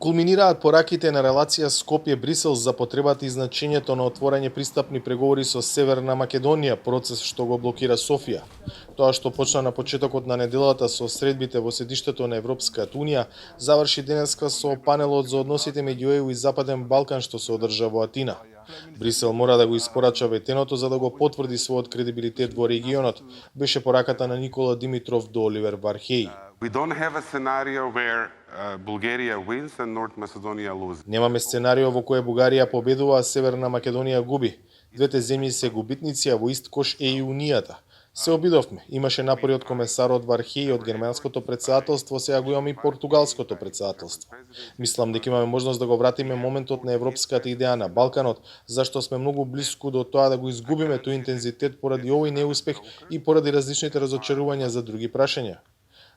Кулминираат пораките на релација Скопје-Брисел за потребата и значењето на отворање пристапни преговори со Северна Македонија, процес што го блокира Софија. Тоа што почна на почетокот на неделата со средбите во седиштето на Европската Унија, заврши денеска со панелот за односите меѓу ЕУ и Западен Балкан што се одржа во Атина. Брисел мора да го испорача ветеното за да го потврди својот кредибилитет во регионот, беше пораката на Никола Димитров до Оливер Вархеј. We don't have a scenario where Bulgaria wins and North Macedonia loses. Немаме сценарио во кое Бугарија победува, а Северна Македонија губи. Двете земји се губитници, а во ист кош е и Унијата. Се обидовме. Имаше напори од комесарот Вархеј од германското претседателство, сега го имаме и португалското претседателство. Мислам дека имаме можност да го вратиме моментот на европската идеја на Балканот, зашто сме многу блиску до тоа да го изгубиме тој интензитет поради овој неуспех и поради различните разочарувања за други прашања.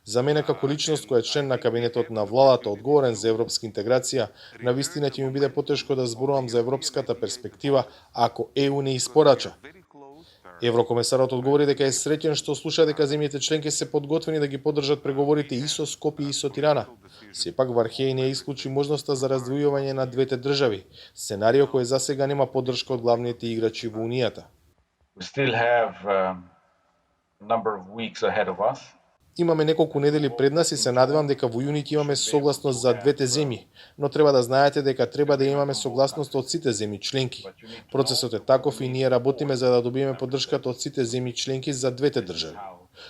За мене како личност која е член на кабинетот на владата одговорен за европска интеграција, навистина ќе ми биде потешко да зборувам за европската перспектива ако ЕУ не испорача. Еврокомесарот одговори дека е среќен што слуша дека земјите членки се подготвени да ги поддржат преговорите и со Скопје и со Тирана. Сепак Вархеј не исклучи можноста за раздвојување на двете држави, сценарио кој засега нема поддршка од главните играчи во Унијата. We still have a number of weeks ahead of us. Имаме неколку недели пред нас и се надевам дека во јуни ќе имаме согласност за двете земји, но треба да знаете дека треба да имаме согласност од сите земји членки. Процесот е таков и ние работиме за да добиеме поддршката од сите земји членки за двете држави.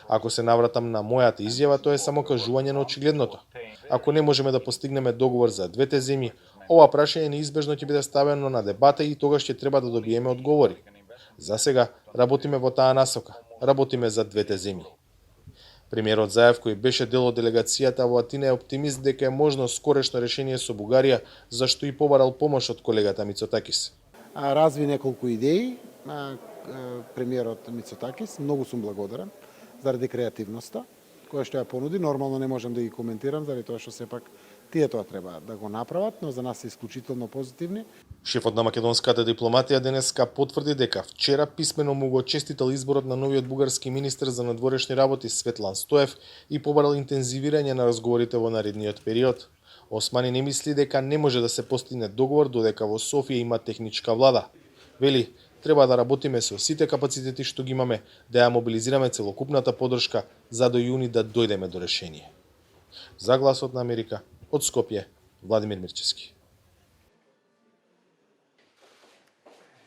Ако се навратам на мојата изјава, тоа е само кажување на очигледното. Ако не можеме да постигнеме договор за двете земји, ова прашање неизбежно ќе биде ставено на дебата и тогаш ќе треба да добиеме одговори. За сега работиме во таа насока. Работиме за двете земји. Премиерот Заев, кој беше дел од делегацијата во Атина, е оптимист дека е можно скорешно решение со Бугарија, зашто и побарал помош од колегата Мицотакис. Разви неколку идеи премиерот Мицотакис, многу сум благодарен заради креативноста која што ја понуди. Нормално не можам да ги коментирам заради тоа што сепак тие тоа треба да го направат, но за нас се исклучително позитивни. Шефот на македонската дипломатија денеска потврди дека вчера писмено му го честитал изборот на новиот бугарски министер за надворешни работи Светлан Стоев и побарал интензивирање на разговорите во наредниот период. Османи не мисли дека не може да се постигне договор додека во Софија има техничка влада. Вели, треба да работиме со сите капацитети што ги имаме, да ја мобилизираме целокупната поддршка за до јуни да дојдеме до решение. За Гласот на Америка, од Скопје, Владимир Мирчевски.